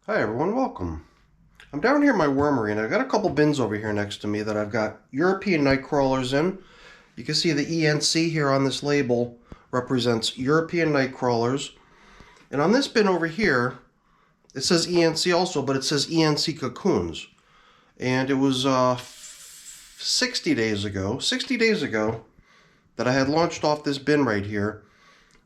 Hi everyone, welcome. I'm down here in my wormery and I've got a couple bins over here next to me that I've got European night crawlers in. You can see the ENC here on this label represents European night crawlers. And on this bin over here, it says ENC also, but it says ENC cocoons. And it was 60 days ago that I had launched off this bin right here.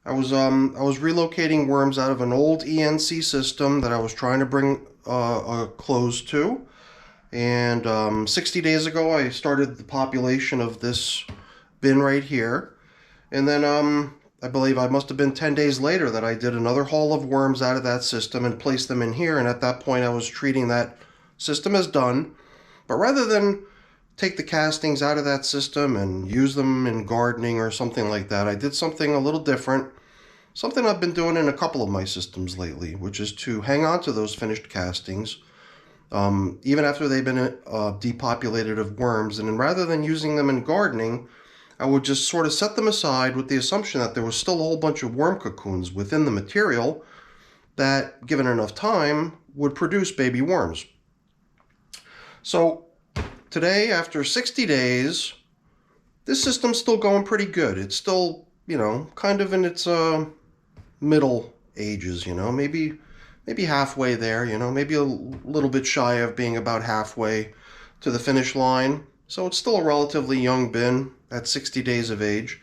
I was relocating worms out of an old ENC system that I was trying to bring a close to, and 60 days ago I started the population of this bin right here, and then I believe I must have been 10 days later that I did another haul of worms out of that system and placed them in here, and at that point I was treating that system as done. But rather than take the castings out of that system and use them in gardening or something like that, I did something a little different. Something I've been doing in a couple of my systems lately, which is to hang on to those finished castings, even after they've been depopulated of worms. And then rather than using them in gardening, I would just sort of set them aside with the assumption that there was still a whole bunch of worm cocoons within the material that, given enough time, would produce baby worms. So today, after 60 days, this system's still going pretty good. It's still, kind of in its middle ages, maybe halfway there, maybe a little bit shy of being about halfway to the finish line. So it's still a relatively young bin at 60 days of age.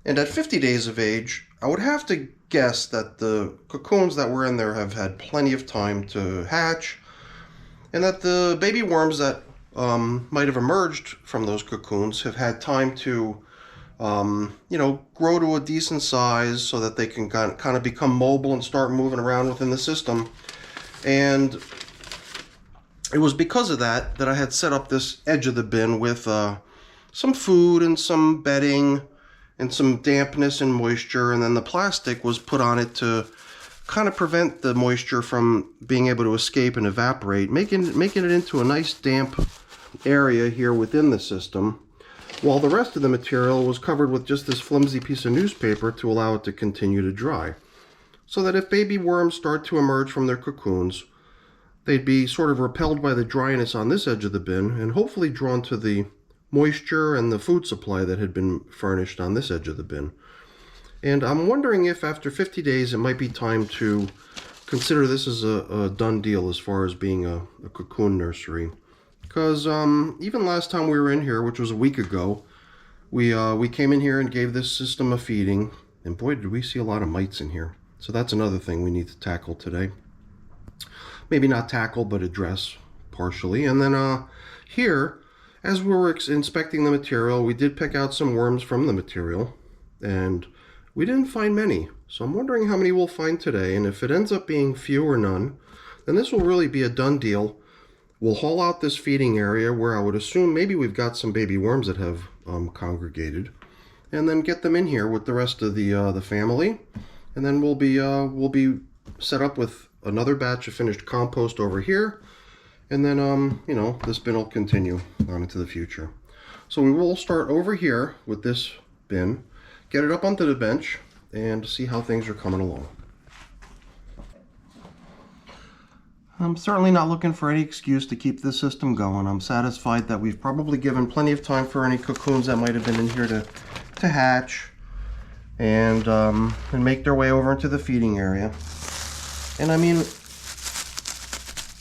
And at 50 days of age, I would have to guess that the cocoons that were in there have had plenty of time to hatch, and that the baby worms that might have emerged from those cocoons have had time to grow to a decent size so that they can kind of become mobile and start moving around within the system. And it was because of that that I had set up this edge of the bin with some food and some bedding and some dampness and moisture, and then the plastic was put on it to kind of prevent the moisture from being able to escape and evaporate, making it into a nice damp area here within the system, while the rest of the material was covered with just this flimsy piece of newspaper to allow it to continue to dry. So that if baby worms start to emerge from their cocoons, they'd be sort of repelled by the dryness on this edge of the bin and hopefully drawn to the moisture and the food supply that had been furnished on this edge of the bin. And I'm wondering if after 50 days it might be time to consider this as a done deal as far as being a cocoon nursery. Because even last time we were in here, which was a week ago, we came in here and gave this system a feeding, and boy did we see a lot of mites in here. So that's another thing we need to tackle today. Maybe not tackle, but address partially. And then here, as we were inspecting the material, we did pick out some worms from the material, and we didn't find many. So I'm wondering how many we'll find today, and if it ends up being few or none, then this will really be a done deal. We'll haul out this feeding area where I would assume maybe we've got some baby worms that have congregated, and then get them in here with the rest of the family, and then we'll be set up with another batch of finished compost over here, and then this bin will continue on into the future. So we will start over here with this bin, get it up onto the bench, and see how things are coming along. I'm certainly not looking for any excuse to keep this system going. I'm satisfied that we've probably given plenty of time for any cocoons that might have been in here to hatch and make their way over into the feeding area. And I mean,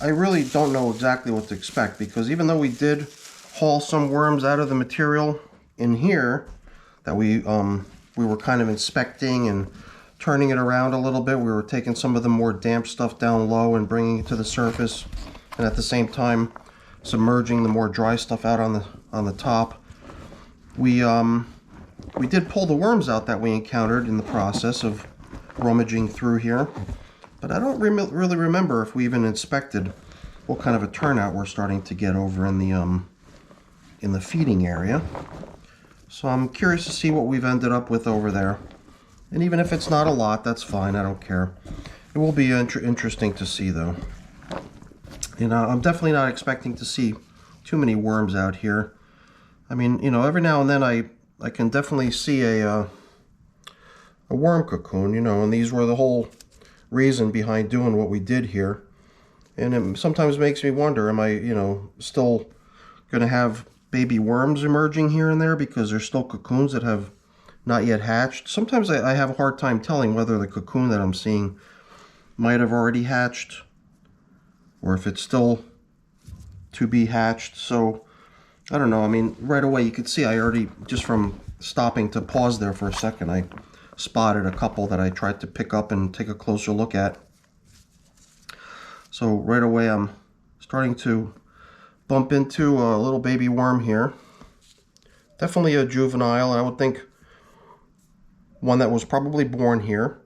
I really don't know exactly what to expect, because even though we did haul some worms out of the material in here that we were kind of inspecting and turning it around a little bit, we were taking some of the more damp stuff down low and bringing it to the surface, and at the same time submerging the more dry stuff out on the top. We did pull the worms out that we encountered in the process of rummaging through here, but I don't really remember if we even inspected what kind of a turnout we're starting to get over in the feeding area. So I'm curious to see what we've ended up with over there. And even if it's not a lot, that's fine, I don't care. It will be interesting to see, though. I'm definitely not expecting to see too many worms out here. I mean, every now and then I can definitely see a worm cocoon, and these were the whole reason behind doing what we did here. And it sometimes makes me wonder, am I, still going to have baby worms emerging here and there because there's still cocoons that have not yet hatched? Sometimes I have a hard time telling whether the cocoon that I'm seeing might have already hatched or if it's still to be hatched. So I don't know. I mean, right away you could see I already, just from stopping to pause there for a second, I spotted a couple that I tried to pick up and take a closer look at. So right away I'm starting to bump into a little baby worm here. Definitely a juvenile, and I would think one that was probably born here,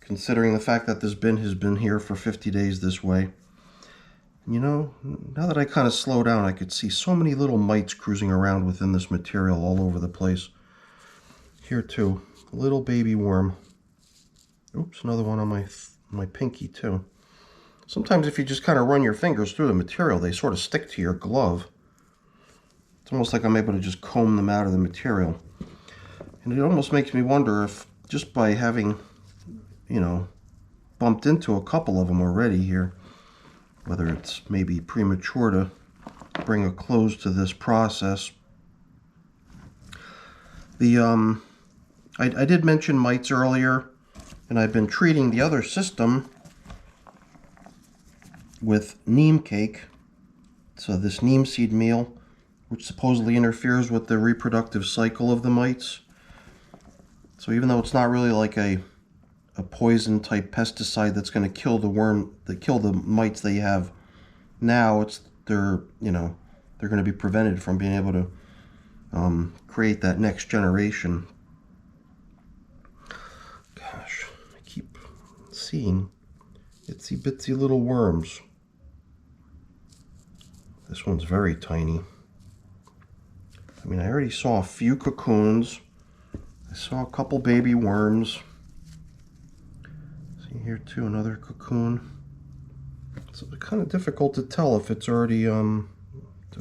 considering the fact that this bin has been here for 50 days this way. You know, now that I kind of slow down, I could see so many little mites cruising around within this material all over the place. Here too, a little baby worm. Oops, another one on my pinky too. Sometimes if you just kind of run your fingers through the material, they sort of stick to your glove. It's almost like I'm able to just comb them out of the material. And it almost makes me wonder if just by having, bumped into a couple of them already here, whether it's maybe premature to bring a close to this process. I did mention mites earlier, and I've been treating the other system with neem cake. So this neem seed meal, which supposedly interferes with the reproductive cycle of the mites. So even though it's not really like a poison type pesticide that's going to kill the mites that you have now, they're going to be prevented from being able to create that next generation. Gosh, I keep seeing itsy bitsy little worms. This one's very tiny. I mean, I already saw a few cocoons. I saw a couple baby worms. See here too, another cocoon. It's kind of difficult to tell if it's already, do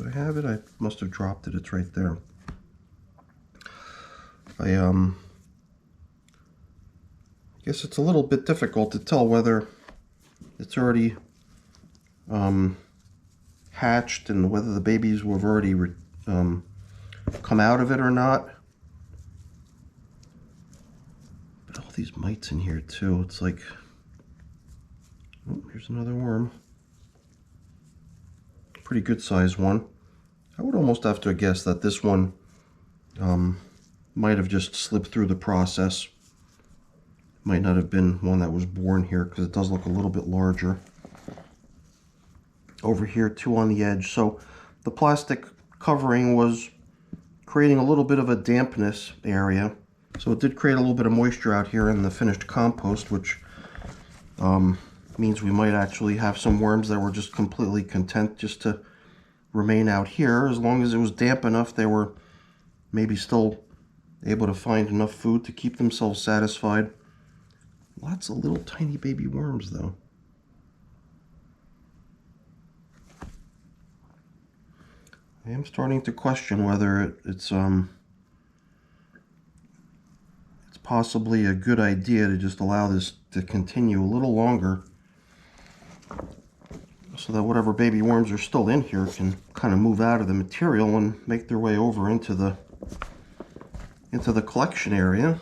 I have it? I must have dropped it. It's right there. I guess it's a little bit difficult to tell whether it's already hatched and whether the babies have already come out of it or not. But all these mites in here too. It's like, oh, here's another worm. Pretty good sized one. I would almost have to guess that this one might have just slipped through the process. Might not have been one that was born here because it does look a little bit larger. Over here too on the edge. So the plastic covering was creating a little bit of a dampness area. So it did create a little bit of moisture out here in the finished compost, which means we might actually have some worms that were just completely content just to remain out here. As long as it was damp enough, they were maybe still able to find enough food to keep themselves satisfied. Lots of little tiny baby worms though. I am starting to question whether it's possibly a good idea to just allow this to continue a little longer so that whatever baby worms are still in here can kind of move out of the material and make their way over into the collection area.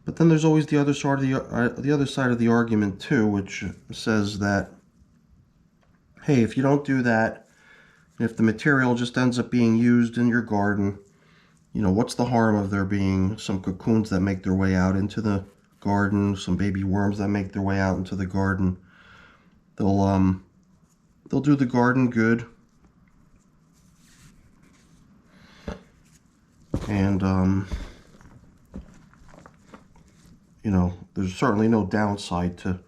But then there's always the other side of the argument too, which says that, hey, if you don't do that, if the material just ends up being used in your garden, what's the harm of there being some cocoons that make their way out into the garden, some baby worms that make their way out into the garden? They'll do the garden good. And there's certainly no downside to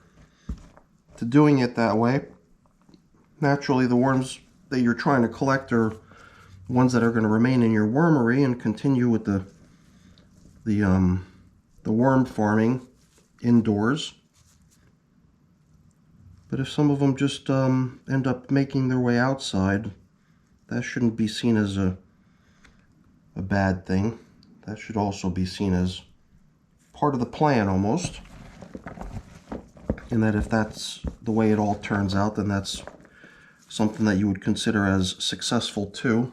doing it that way. Naturally, the worms that you're trying to collect are ones that are going to remain in your wormery and continue with the worm farming indoors. But if some of them just end up making their way outside, that shouldn't be seen as a bad thing. That should also be seen as part of the plan almost. And that if that's the way it all turns out, then that's something that you would consider as successful too.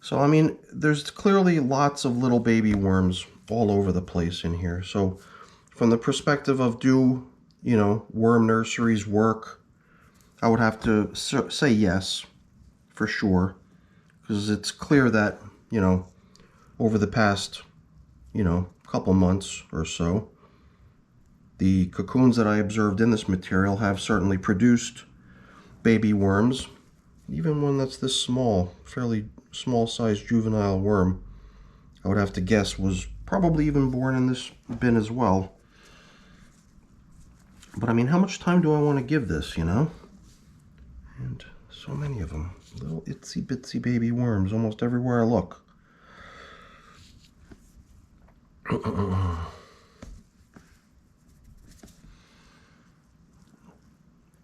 So, I mean, there's clearly lots of little baby worms all over the place in here. So, from the perspective of do, worm nurseries work, I would have to say yes, for sure. Because it's clear that, over the past, couple months or so, the cocoons that I observed in this material have certainly produced baby worms. Even one that's this small, fairly small-sized juvenile worm, I would have to guess was probably even born in this bin as well. But I mean, how much time do I want to give this, And so many of them. Little itsy bitsy baby worms almost everywhere I look.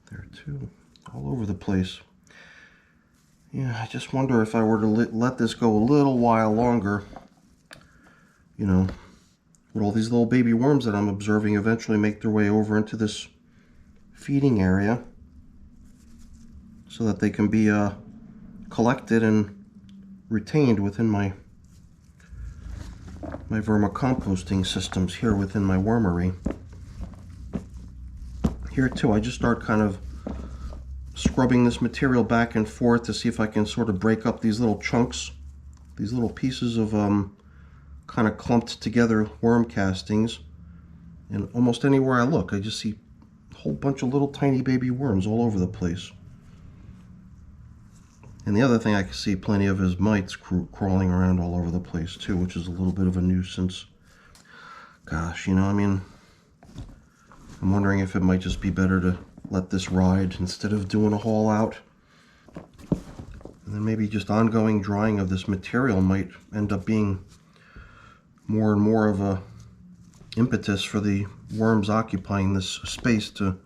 There too, all over the place. Yeah, I just wonder if I were to let this go a little while longer, would all these little baby worms that I'm observing eventually make their way over into this feeding area so that they can be collected and retained within my vermicomposting systems here within my wormery. Here too, I just start kind of scrubbing this material back and forth to see if I can sort of break up these little chunks, these little pieces of kind of clumped together worm castings. And almost anywhere I look, I just see a whole bunch of little tiny baby worms all over the place. And the other thing I can see plenty of is mites crawling around all over the place too, which is a little bit of a nuisance. Gosh, I mean, I'm wondering if it might just be better to let this ride instead of doing a haul out. And then maybe just ongoing drying of this material might end up being more and more of a impetus for the worms occupying this space to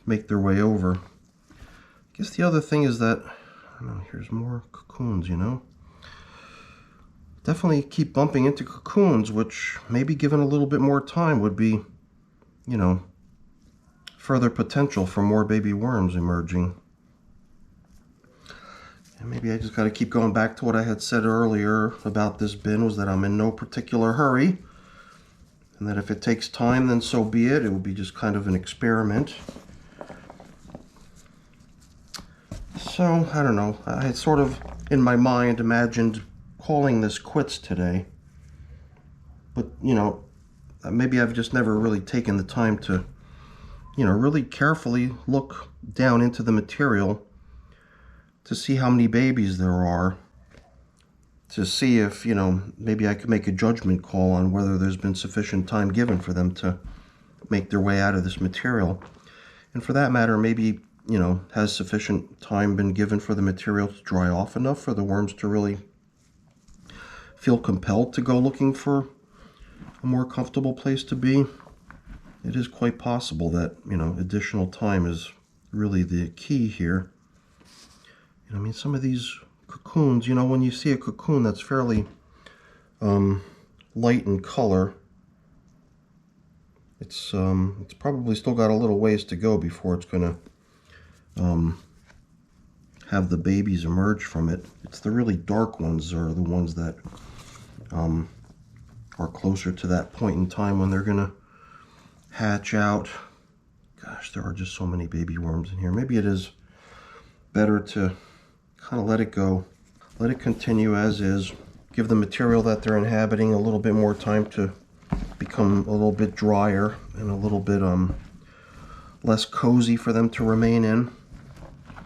make their way over. I guess the other thing is that, I don't know, here's more cocoons, Definitely keep bumping into cocoons, which maybe given a little bit more time would be, further potential for more baby worms emerging. And maybe I just got to keep going back to what I had said earlier about this bin, was that I'm in no particular hurry, and that if it takes time, then so be it. It will be just kind of an experiment. So, I don't know. I had sort of, in my mind, imagined calling this quits today. But, maybe I've just never really taken the time to, really carefully look down into the material to see how many babies there are, to see if, maybe I could make a judgment call on whether there's been sufficient time given for them to make their way out of this material. And for that matter, maybe, has sufficient time been given for the material to dry off enough for the worms to really feel compelled to go looking for a more comfortable place to be. It is quite possible that, additional time is really the key here. I mean, some of these cocoons, when you see a cocoon that's fairly light in color, it's probably still got a little ways to go before it's going to have the babies emerge from it. It's the really dark ones are the ones that are closer to that point in time when they're going to hatch out. Gosh, there are just so many baby worms in here. Maybe it is better to kind of let it go, let it continue as is, give the material that they're inhabiting a little bit more time to become a little bit drier and a little bit less cozy for them to remain in,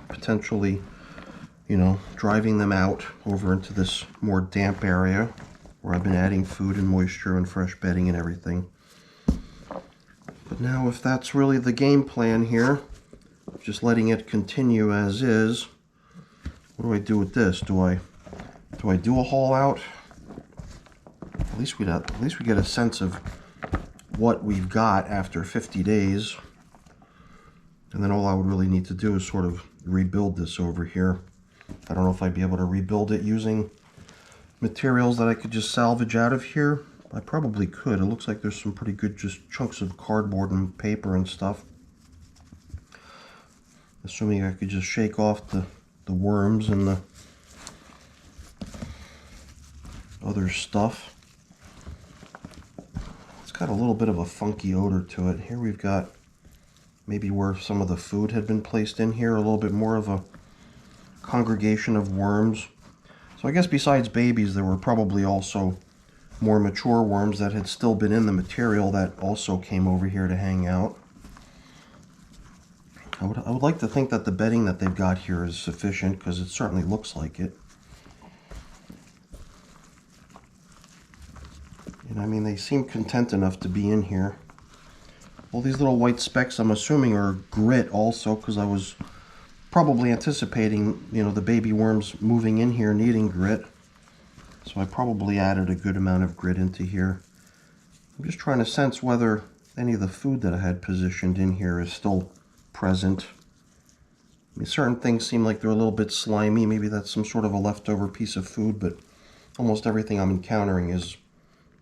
potentially, driving them out over into this more damp area where I've been adding food and moisture and fresh bedding and everything. But now, if that's really the game plan here, just letting it continue as is, what do I do with this? Do I do a haul out? At least we get a sense of what we've got after 50 days. And then all I would really need to do is sort of rebuild this over here. I don't know if I'd be able to rebuild it using materials that I could just salvage out of here, I probably could. It looks like there's some pretty good just chunks of cardboard and paper and stuff. Assuming I could just shake off the worms and the other stuff. It's got a little bit of a funky odor to it. Here we've got maybe where some of the food had been placed in here, a little bit more of a congregation of worms. So I guess besides babies, there were probably also more mature worms that had still been in the material that also came over here to hang out. I would like to think that the bedding that they've got here is sufficient, because it certainly looks like it. And I mean, they seem content enough to be in here. All these little white specks, I'm assuming, are grit also, because I was probably anticipating, you know, the baby worms moving in here needing grit. So I probably added a good amount of grit into here. I'm just trying to sense whether any of the food that I had positioned in here is still present. I mean, certain things seem like they're a little bit slimy. Maybe that's some sort of a leftover piece of food, but almost everything I'm encountering is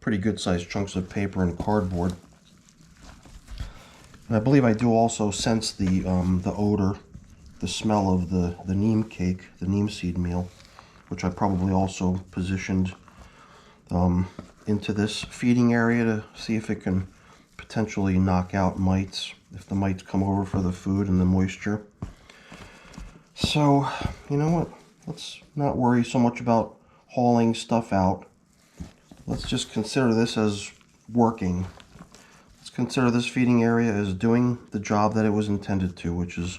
pretty good sized chunks of paper and cardboard. And I believe I do also sense the odor, the smell of the NEEM cake, the NEEM seed meal, which I probably also positioned into this feeding area to see if it can potentially knock out mites, if the mites come over for the food and the moisture. So, you know what? Let's not worry so much about hauling stuff out. Let's just consider this as working. Let's consider this feeding area as doing the job that it was intended to, which is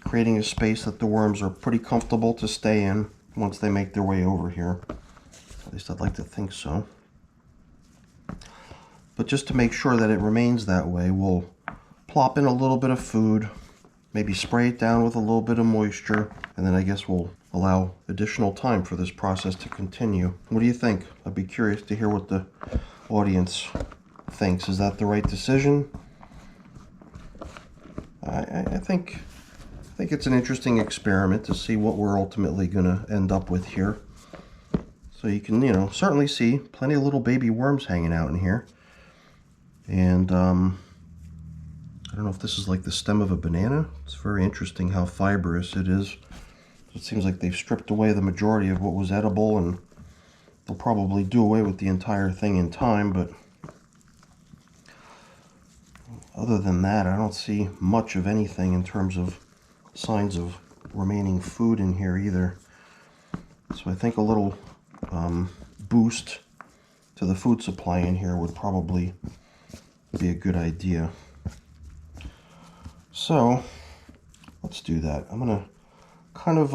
creating a space that the worms are pretty comfortable to stay in once they make their way over here. At least I'd like to think so. But just to make sure that it remains that way, we'll plop in a little bit of food, maybe spray it down with a little bit of moisture, and then I guess we'll allow additional time for this process to continue. What do you think? I'd be curious to hear what the audience thinks. Is that the right decision? I think it's an interesting experiment to see what we're ultimately going to end up with here. So you can, you know, certainly see plenty of little baby worms hanging out in here. And I don't know if this is like the stem of a banana. It's very interesting how fibrous it is. It seems like they've stripped away the majority of what was edible, and they'll probably do away with the entire thing in time, but other than that, I don't see much of anything in terms of signs of remaining food in here either. So I think a little boost to the food supply in here would probably be a good idea. So let's do that. I'm gonna kind of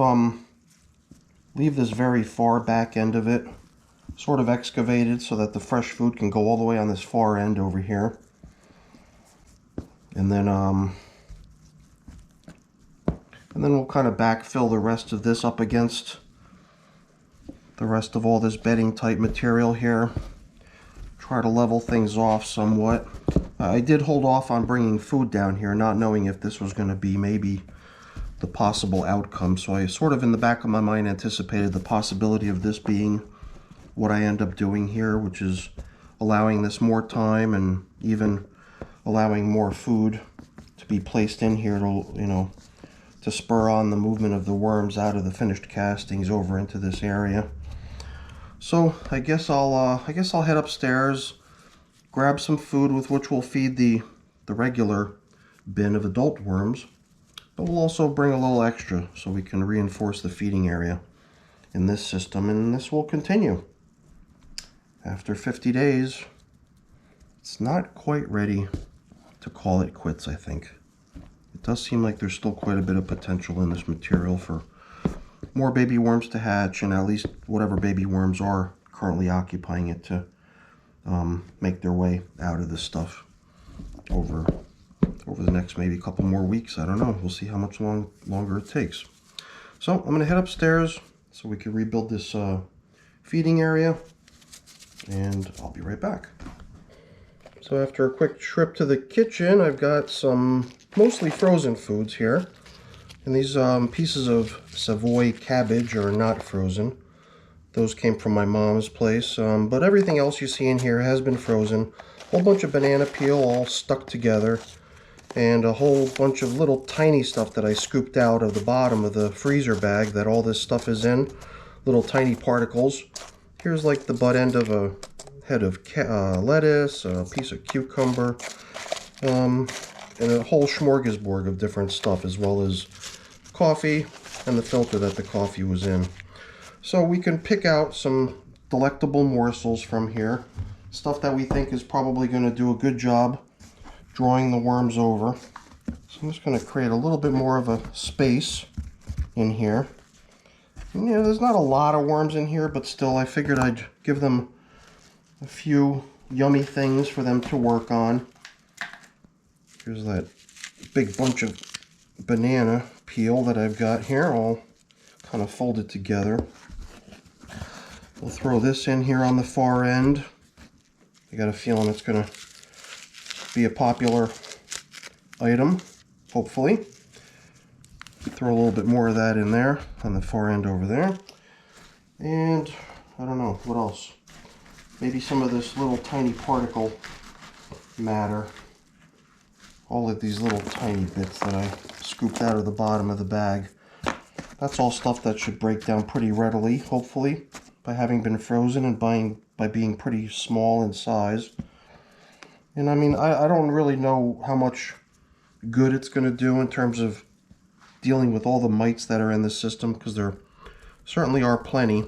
leave this very far back end of it sort of excavated so that the fresh food can go all the way on this far end over here. And then we'll kind of backfill the rest of this up against the rest of all this bedding type material here. Try to level things off somewhat. I did hold off on bringing food down here, not knowing if this was going to be maybe the possible outcome. So I sort of in the back of my mind anticipated the possibility of this being what I end up doing here, which is allowing this more time and even allowing more food to be placed in here to, you know, to spur on the movement of the worms out of the finished castings over into this area. So I guess I'll head upstairs, grab some food with which we'll feed the regular bin of adult worms, but we'll also bring a little extra so we can reinforce the feeding area in this system, and this will continue. After 50 days, it's not quite ready to call it quits, I think. It does seem like there's still quite a bit of potential in this material for more baby worms to hatch, and at least whatever baby worms are currently occupying it to make their way out of this stuff over the next maybe a couple more weeks. I don't know. We'll see how much longer it takes. So I'm going to head upstairs so we can rebuild this feeding area, and I'll be right back. So after a quick trip to the kitchen, I've got some mostly frozen foods here. And these pieces of Savoy cabbage are not frozen. Those came from my mom's place, but everything else you see in here has been frozen. A whole bunch of banana peel all stuck together, and a whole bunch of little tiny stuff that I scooped out of the bottom of the freezer bag that all this stuff is in. Little tiny particles. Here's like the butt end of a head of lettuce, a piece of cucumber, and a whole smorgasbord of different stuff, as well as coffee and the filter that the coffee was in. So we can pick out some delectable morsels from here, stuff that we think is probably going to do a good job drawing the worms over. So I'm just going to create a little bit more of a space in here. And, you know, there's not a lot of worms in here, but still I figured I'd give them a few yummy things for them to work on. Here's that big bunch of banana peel that I've got here, all kind of folded together. We'll throw this in here on the far end. I got a feeling it's going to be a popular item, hopefully. Throw a little bit more of that in there on the far end over there. And I don't know, what else? Maybe some of this little tiny particle matter. All of these little tiny bits that I scooped out of the bottom of the bag. That's all stuff that should break down pretty readily, hopefully, by having been frozen and by being pretty small in size. And I mean, I don't really know how much good it's going to do in terms of dealing with all the mites that are in the system, because there certainly are plenty.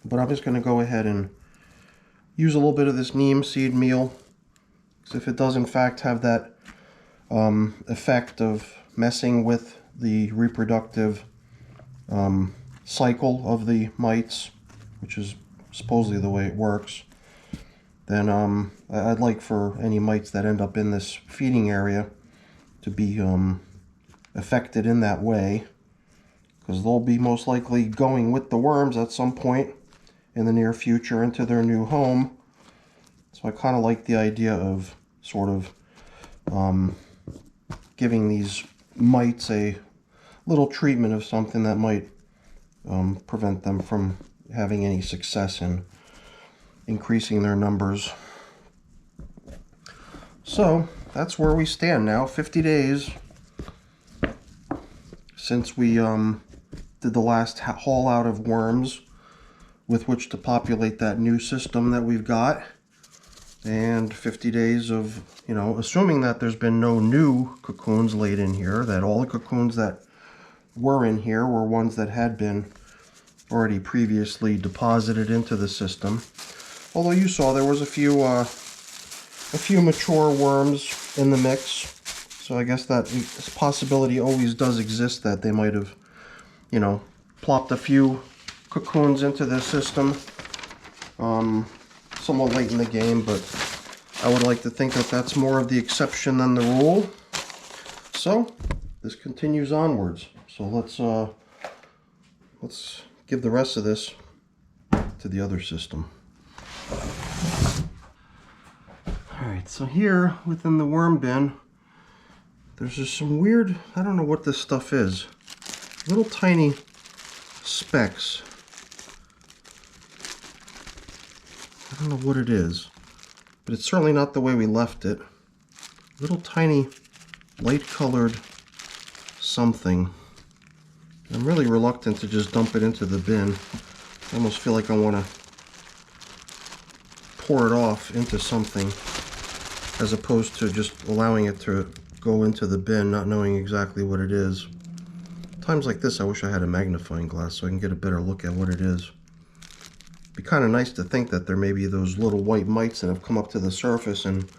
But I'm just going to go ahead and use a little bit of this neem seed meal, because if it does in fact have that effect of messing with the reproductive cycle of the mites, which is supposedly the way it works, then I'd like for any mites that end up in this feeding area to be affected in that way, because they'll be most likely going with the worms at some point in the near future into their new home. So I kind of like the idea of sort of giving these mites a little treatment of something that might prevent them from having any success in increasing their numbers. So that's where we stand now, 50 days since we did the last haul out of worms with which to populate that new system that we've got, and 50 days of, you know, assuming that there's been no new cocoons laid in here, that all the cocoons that were in here were ones that had been already previously deposited into the system. Although you saw there was a few mature worms in the mix, so I guess that possibility always does exist that they might have, you know, plopped a few cocoons into the system somewhat late in the game, but I would like to think that that's more of the exception than the rule. So this continues onwards. So let's give the rest of this to the other system. Alright, so here within the worm bin, there's just some weird, I don't know what this stuff is. Little tiny specks. I don't know what it is, but it's certainly not the way we left it. Little tiny light colored something. I'm really reluctant to just dump it into the bin. I almost feel like I want to pour it off into something as opposed to just allowing it to go into the bin not knowing exactly what it is. Times like this I wish I had a magnifying glass so I can get a better look at what it is. It'd be kind of nice to think that there may be those little white mites that have come up to the surface and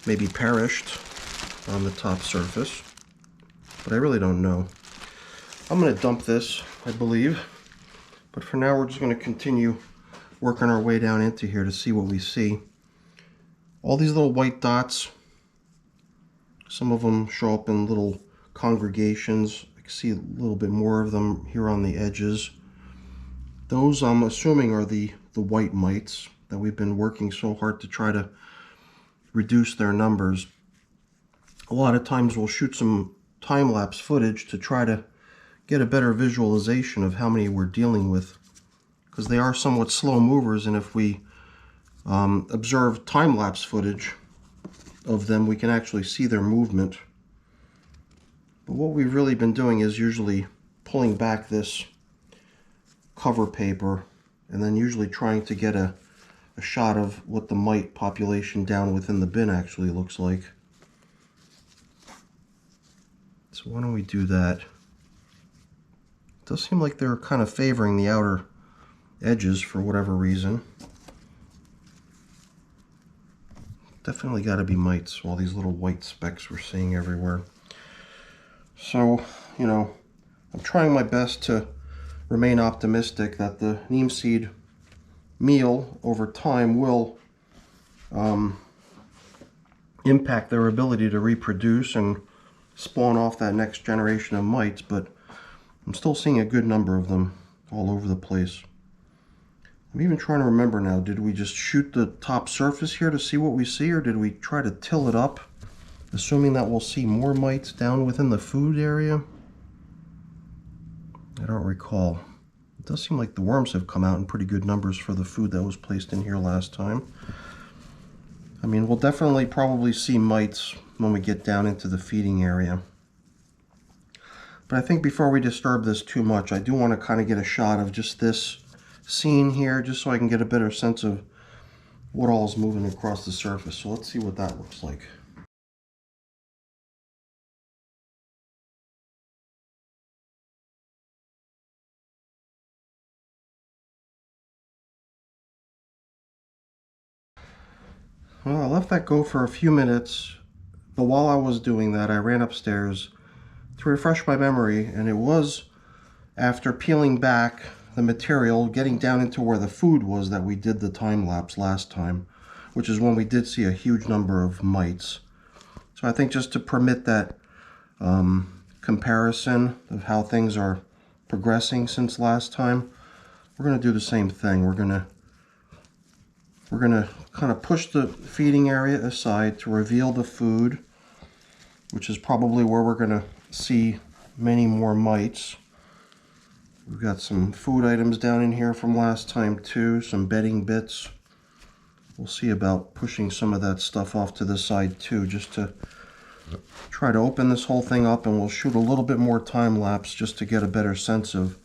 maybe perished on the top surface, but I really don't know. I'm going to dump this, I believe, but for now we're just going to continue working our way down into here to see what we see. All these little white dots, some of them show up in little congregations. I can see a little bit more of them here on the edges. Those I'm assuming are the white mites that we've been working so hard to try to reduce their numbers. A lot of times we'll shoot some time-lapse footage to try to get a better visualization of how many we're dealing with because they are somewhat slow movers, and if we observe time-lapse footage of them, we can actually see their movement. But what we've really been doing is usually pulling back this cover paper and then usually trying to get a shot of what the mite population down within the bin actually looks like. So why don't we do that? It does seem like they're kind of favoring the outer edges for whatever reason. Definitely got to be mites, all these little white specks we're seeing everywhere. So, you know, I'm trying my best to remain optimistic that the neem seed meal over time will impact their ability to reproduce and spawn off that next generation of mites, but I'm still seeing a good number of them all over the place. I'm even trying to remember now, did we just shoot the top surface here to see what we see, or did we try to till it up, assuming that we'll see more mites down within the food area? I don't recall. It does seem like the worms have come out in pretty good numbers for the food that was placed in here last time. I mean, we'll definitely probably see mites when we get down into the feeding area. But I think before we disturb this too much, I do want to kind of get a shot of just this scene here, just so I can get a better sense of what all is moving across the surface. So let's see what that looks like. Well, I left that go for a few minutes, but while I was doing that, I ran upstairs to refresh my memory, and it was after peeling back the material, getting down into where the food was, that we did the time lapse last time, which is when we did see a huge number of mites. So I think just to permit that comparison of how things are progressing since last time, we're going to do the same thing. We're going to kind of push the feeding area aside to reveal the food, which is probably where we're going to see many more mites. We've got some food items down in here from last time too, some bedding bits. We'll see about pushing some of that stuff off to the side too, just to try to open this whole thing up, and we'll shoot a little bit more time lapse just to get a better sense of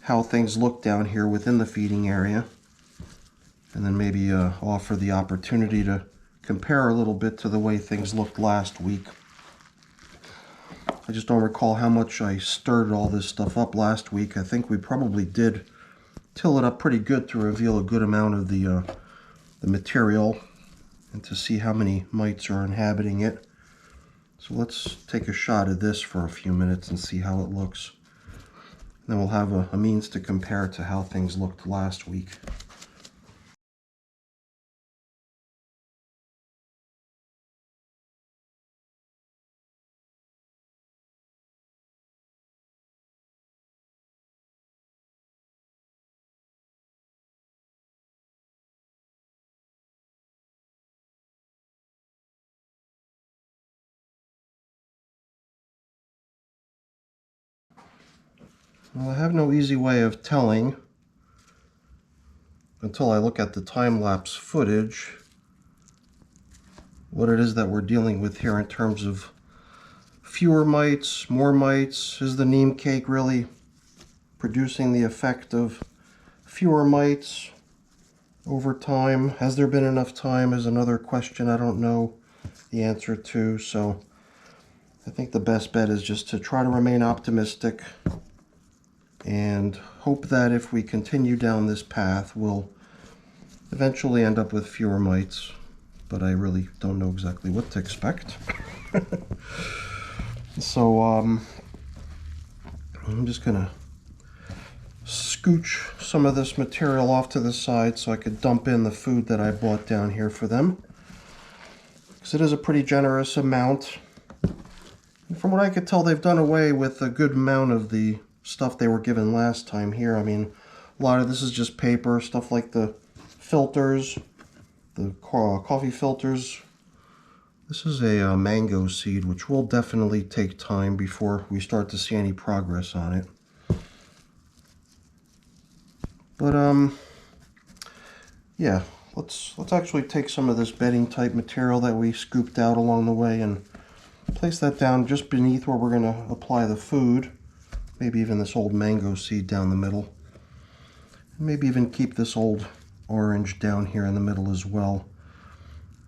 how things look down here within the feeding area, and then maybe offer the opportunity to compare a little bit to the way things looked last week. I just don't recall how much I stirred all this stuff up last week. I think we probably did till it up pretty good to reveal a good amount of the material and to see how many mites are inhabiting it. So let's take a shot of this for a few minutes and see how it looks. Then we'll have a means to compare to how things looked last week. Well, I have no easy way of telling until I look at the time-lapse footage what it is that we're dealing with here in terms of fewer mites, more mites. Is the neem cake really producing the effect of fewer mites over time? Has there been enough time is another question I don't know the answer to. So I think the best bet is just to try to remain optimistic and hope that if we continue down this path, we'll eventually end up with fewer mites. But I really don't know exactly what to expect. So I'm just gonna scooch some of this material off to the side so I could dump in the food that I bought down here for them, because it is a pretty generous amount. And from what I could tell, they've done away with a good amount of the stuff they were given last time here. I mean, a lot of this is just paper, stuff like the filters, the coffee filters. This is a mango seed, which will definitely take time before we start to see any progress on it. But yeah, let's actually take some of this bedding type material that we scooped out along the way and place that down just beneath where we're going to apply the food. Maybe even this old mango seed down the middle. Maybe even keep this old orange down here in the middle as well.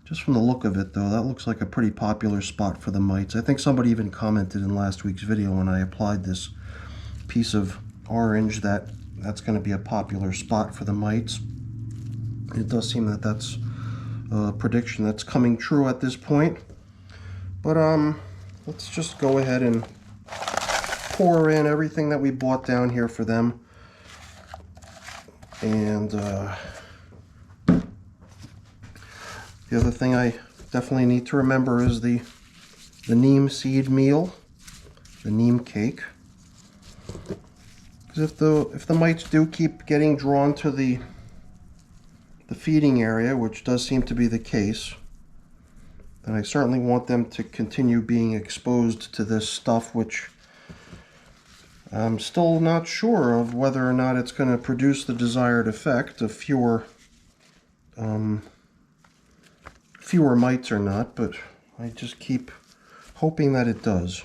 Just from the look of it though, that looks like a pretty popular spot for the mites. I think somebody even commented in last week's video when I applied this piece of orange that's going to be a popular spot for the mites. It does seem that that's a prediction that's coming true at this point. But let's just go ahead and pour in everything that we bought down here for them. And the other thing I definitely need to remember is the NEEM seed meal, the NEEM cake. Because if the mites do keep getting drawn to the feeding area, which does seem to be the case, then I certainly want them to continue being exposed to this stuff, which I'm still not sure of whether or not it's going to produce the desired effect of fewer mites or not, but I just keep hoping that it does.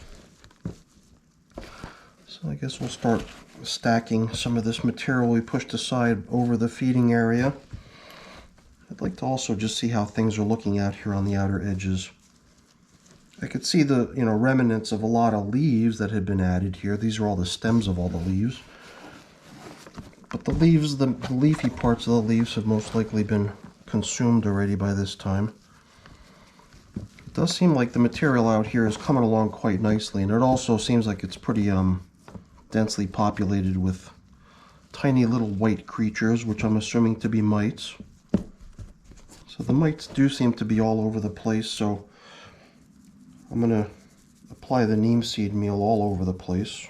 So I guess we'll start stacking some of this material we pushed aside over the feeding area. I'd like to also just see how things are looking out here on the outer edges. I could see the remnants of a lot of leaves that had been added here. These are all the stems of all the leaves. But the leaves, the leafy parts of the leaves have most likely been consumed already by this time. It does seem like the material out here is coming along quite nicely, and it also seems like it's pretty densely populated with tiny little white creatures, which I'm assuming to be mites. So the mites do seem to be all over the place, so I'm going to apply the neem seed meal all over the place.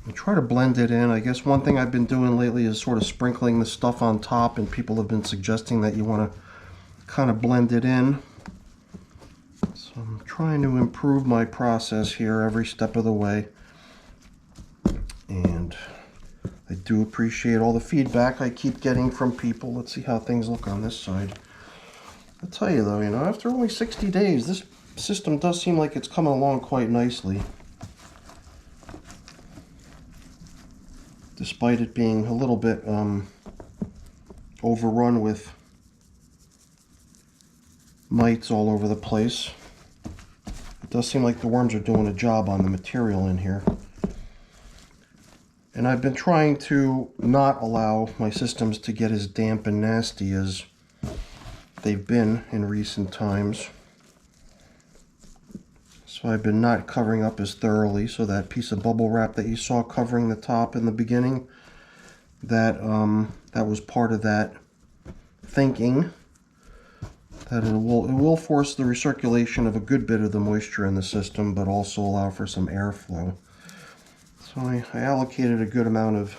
And try to blend it in. I guess one thing I've been doing lately is sort of sprinkling the stuff on top, and people have been suggesting that you want to kind of blend it in. So I'm trying to improve my process here every step of the way. And I do appreciate all the feedback I keep getting from people. Let's see how things look on this side. I'll tell you though, after only 60 days, this system does seem like it's coming along quite nicely. Despite it being a little bit overrun with mites all over the place. It does seem like the worms are doing a job on the material in here. And I've been trying to not allow my systems to get as damp and nasty as they've been in recent times. So I've been not covering up as thoroughly, so that piece of bubble wrap that you saw covering the top in the beginning, that was part of that thinking, that it will force the recirculation of a good bit of the moisture in the system, but also allow for some airflow. So I allocated a good amount of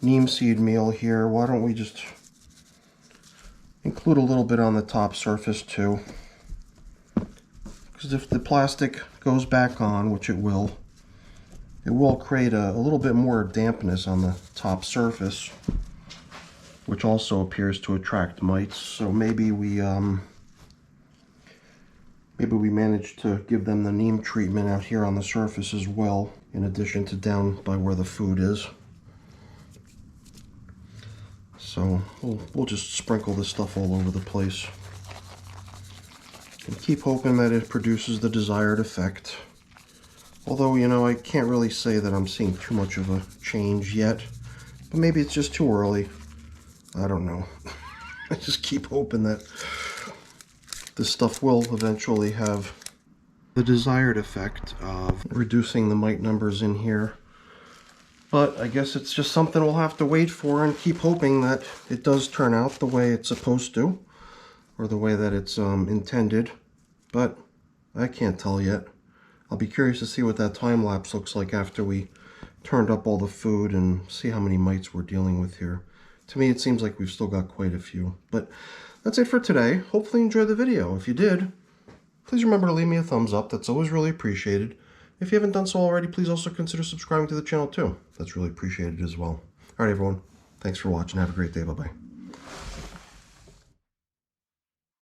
neem seed meal here. Why don't we just include a little bit on the top surface too? Because if the plastic goes back on, which it will create a little bit more dampness on the top surface, which also appears to attract mites. So maybe we managed to give them the neem treatment out here on the surface as well, in addition to down by where the food is. So we'll just sprinkle this stuff all over the place and keep hoping that it produces the desired effect. Although, I can't really say that I'm seeing too much of a change yet, but maybe it's just too early. I don't know. I just keep hoping that this stuff will eventually have the desired effect of reducing the mite numbers in here. But I guess it's just something we'll have to wait for and keep hoping that it does turn out the way it's supposed to, or the way that it's intended. But I can't tell yet. I'll be curious to see what that time lapse looks like after we turned up all the food and see how many mites we're dealing with here. To me, it seems like we've still got quite a few. But that's it for today. Hopefully you enjoyed the video. If you did, please remember to leave me a thumbs up. That's always really appreciated. If you haven't done so already, please also consider subscribing to the channel too. That's really appreciated as well. All right, everyone. Thanks for watching. Have a great day. Bye-bye.